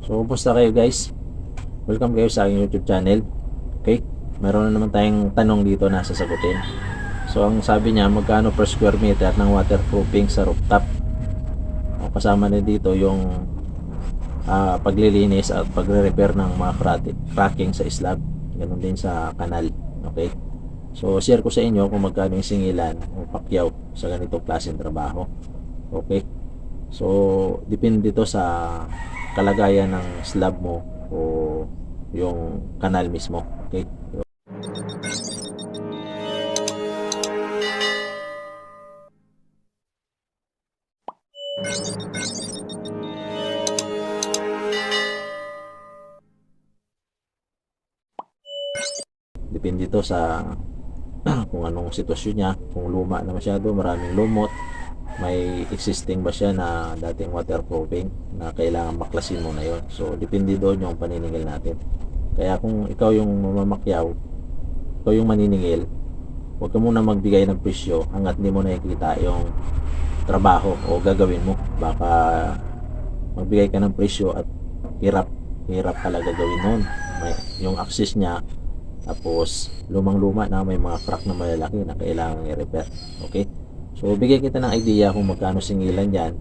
So, kumusta kayo guys? Welcome kayo sa aking YouTube channel. Okay? Meron na naman tayong tanong dito na sasagutin. So, ang sabi niya, magkano per square meter ng waterproofing sa rooftop? O, kasama na dito yung paglilinis at pagre-repair ng mga cracking sa slab. Ganun din sa kanal. Okay? So, share ko sa inyo kung magkano yung singilan o pakyaw sa ganitong klaseng trabaho. Okay? So, depende dito sa kalagayan ng slab mo o yung kanal mismo. Okay? Depende dito sa kung anong sitwasyon niya, kung luma na masyado, maraming lumot, may existing ba siya na dating waterproofing na kailangan maklasin mo na yon. So, depende doon yung paniningil natin. Kaya kung ikaw yung mamamakyaw, ikaw yung maniningil, huwag ka muna magbigay ng presyo hanggat hindi mo nakikita yung trabaho o gagawin mo. Baka magbigay ka ng presyo at hirap pala gagawin nun. Yung access niya, tapos lumang-luma na may mga crack na malalaki na kailangan i-repair. Okay? So, bigyan kita ng idea kung magkano singilan yan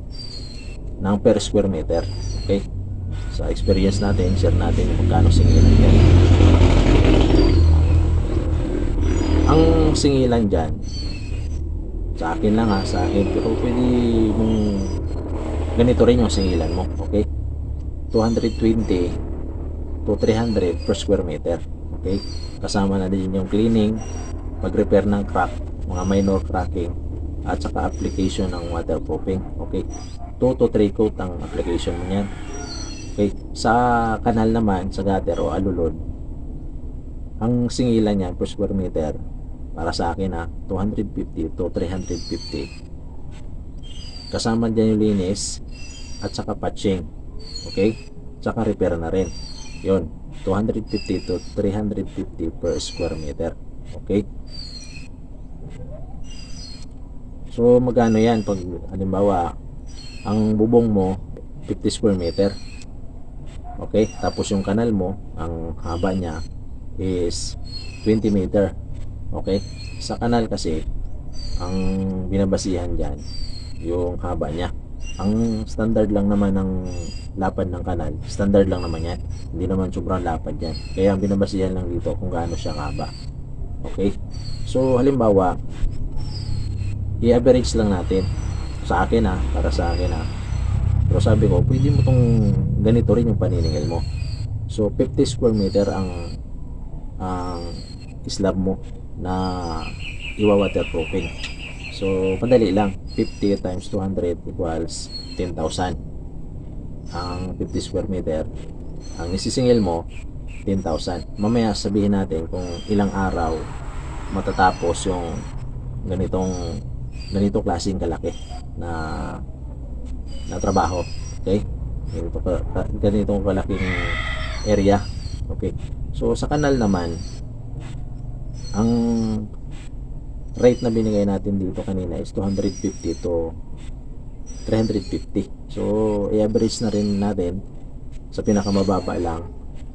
ng per square meter. Okay? Sa experience natin, share natin kung magkano singilan yan. Ang singilan dyan, sa akin lang sa akin, pero pwede mong ganito rin yung singilan mo. Okay? 220 to 300 per square meter. Okay? Kasama na din yung cleaning, pag-repair ng crack, mga minor cracking, at saka application ng waterproofing. Okay? 2 to 3 coat ang application mo niyan. Okay? Sa kanal naman, sa gutter o alulod, ang singilan niyan per square meter, para sa akin 250 to 350. Kasama dyan yung linis, at saka patching. Okay? Saka repair na rin. Yun, 250 to 350 per square meter. Okay? So, magkano yan pag halimbawa ang bubong mo 50 square meter. Okay? Tapos yung kanal mo, ang haba niya is 20 meter. Okay? Sa kanal kasi, ang binabasihan dyan, yung haba niya. Ang standard lang naman ng lapad ng kanal, standard lang naman yan, hindi naman sobrang lapad yan, kaya ang binabasihan lang dito kung gaano siya haba. Okay, so halimbawa i-average lang natin sa akin para sa akin pero sabi ko pwede mo tong ganito rin yung paniningil mo. So 50 square meter ang slab mo na iwa-waterproofing. So madali lang, 50 times 200 equals 10,000. Ang 50 square meter, ang isisingil mo 10,000. Mamaya sabihin natin kung ilang araw matatapos yung ganitong klaseng kalaki na trabaho. Okay? Ganitong kalaking area. Okay. So sa kanal naman, ang rate na binigay natin dito kanina is 250 to 350. So, i-average na rin natin sa pinakamababa lang.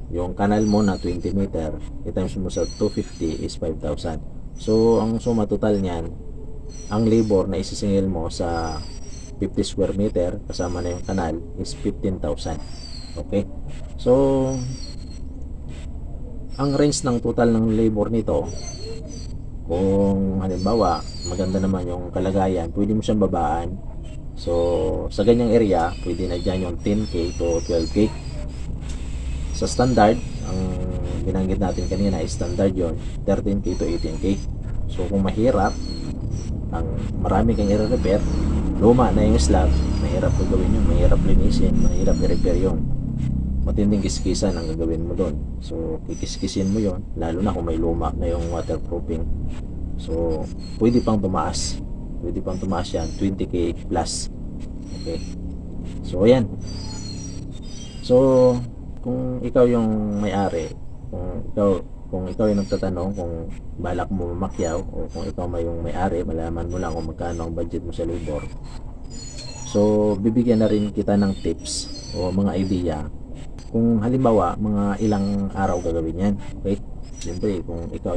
Yung kanal mo na 20 meter, i-times mo sa 250 is 5,000. So, ang suma total niyan, ang labor na isisingil mo sa 50 square meter, kasama na yung kanal, is 15,000. Okay? So, ang range ng total ng labor nito, kung halimbawa maganda naman yung kalagayan, pwede mo siyang babaan. So sa ganyang area pwede na dyan yung 10k to 12k. Sa standard, ang binanggit natin kanina is standard yon, 13k to 18k. So kung mahirap, ang marami kang i-repair, luma na yung slab, mahirap gawin yun, mahirap linisin, mahirap i-repair yun, matinding kiskisan ang gagawin mo doon. So kikiskisin mo yon, lalo na kung may luma na yung waterproofing. So pwede pang tumaas yan, 20k plus. Okay, so ayan. So kung ikaw yung may-ari, kung ikaw yung nagtatanong kung balak mo mamakyaw, o kung ikaw yung may-ari, malaman mo lang kung magkano ang budget mo sa labor. So bibigyan na rin kita ng tips o mga idea Kung halimbawa, mga ilang araw gagawin yan. Okay? Siyempre, kung ikaw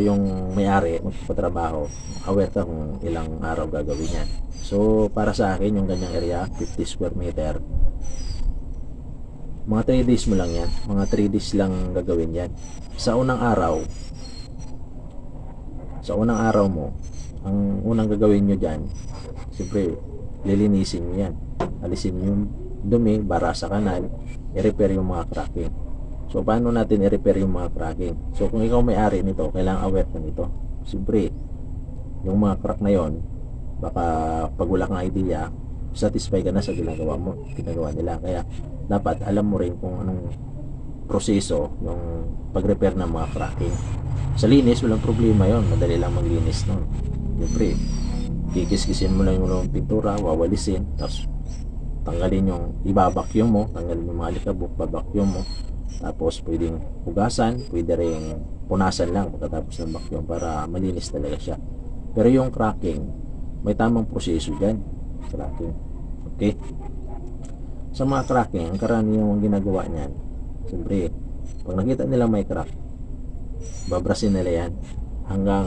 yung may-ari, magpapatrabaho, aware ka kung ilang araw gagawin yan. So, para sa akin, yung ganyang area, 50 square meter, mga 3 days mo lang yan. Mga 3 days lang gagawin yan. Sa unang araw mo, ang unang gagawin nyo dyan, siyempre, lilinisin nyo yan. Alisin yung dumi, bara sa kanal, i-repair yung mga cracking. So, paano natin i-repair yung mga cracking? So, kung ikaw may-ari nito, kailangan aware ka nito. Siyempre, yung mga crack na yon, baka pag wala kang idea, satisfy ka na sa ginagawa nila. Kaya, dapat alam mo rin kung anong proseso yung pag-repair ng mga cracking. Sa linis, walang problema yon, madali lang maglinis nun. Siyempre, kikis-kisin mo lang yung pintura, wawalisin, tapos tanggalin yung ibabacuum mo, tanggalin yung mga alikabok, babacuum mo, tapos pwedeng hugasan, pwede rin punasan lang pagkatapos ng vacuum para malinis talaga siya. Pero yung cracking, may tamang proseso dyan, cracking. Okay? Sa mga cracking, ang karaniwang ginagawa niyan, siyempre, pag nakita nila may crack, babrasin nila yan hanggang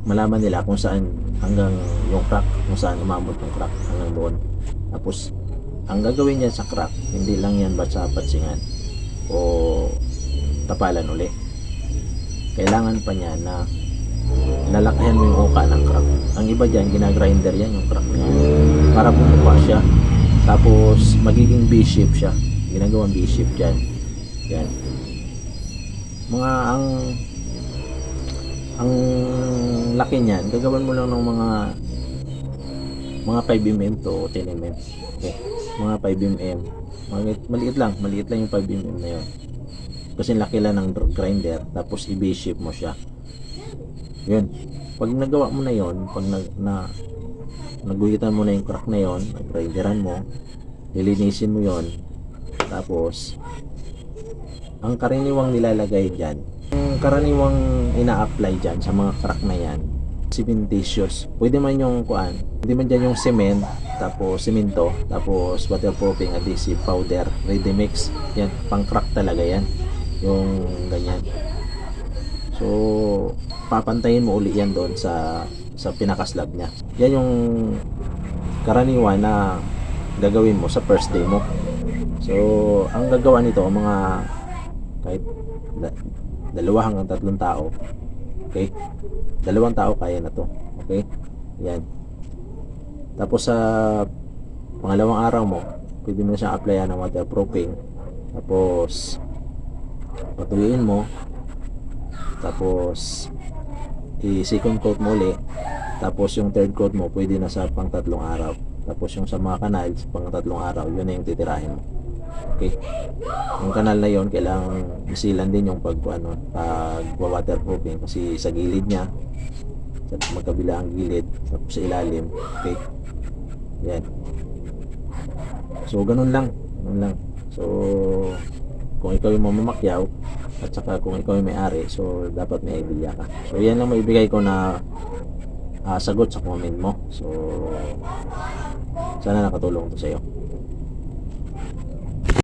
malaman nila kung saan hanggang yung crack, kung saan umabot yung crack hanggang doon. Tapos ang gagawin niya sa crack, hindi lang yan batsa-patsingan o tapalan uli. Kailangan pa niya na lalakayan mo yung uka ng crack. Ang iba dyan, ginagrinder yan yung crack niya para bumuka siya. Tapos magiging B-shape siya. Ginagawang B-shape dyan. Yan. Ang laki niyan, gagawin mo lang ng mga 5mm to 10mm. Okay. Mga 5mm. Maliit lang yung 5mm na yun. Kasi laki lang ng grinder, tapos i-B-shape mo siya. Yun. Pag nagawa mo na yun, pag naguhitan mo na yung crack na yun, nag-grinderan mo, lilinisin mo yun, tapos ang karaniwang nilalagay dyan, ang karaniwang ina-apply dyan sa mga crack na yan, cementitious. Pwede man yung pwede man dyan yung cement, tapos semento, tapos waterproofing adhesive powder, ready mix. Yan, pang crack talaga yan, yung ganyan. So, papantayin mo uli yan doon sa pinaka-slab niya. Yan yung karaniwan na gagawin mo sa first day mo. So, ang gagawa nito, mga kahit 2 hanggang 3 tao. Okay? 2 tao kaya na to. Okay? Yan. Tapos sa pangalawang araw mo, pwede mo na siyang applyan ng waterproofing. Tapos patuyuin mo. Tapos i-second coat mo ulit. Tapos yung third coat mo pwede na sa pang 3 araw. Tapos yung sa mga kanal, pang 3 araw, yun na yung titirahin mo. Okay? Yung kanal na yon, kailangan isilan din yung pag waterproofing kasi sa gilid niya, sa magkabilang gilid, tapos sa ilalim. Okay? Yan. So ganun lang. So kung ikaw yung mamamakyaw at saka kung ikaw yung may-ari, so dapat may idea ka. So yan lang maibigay ko na sagot sa comment mo. So sana nakatulong to sa iyo.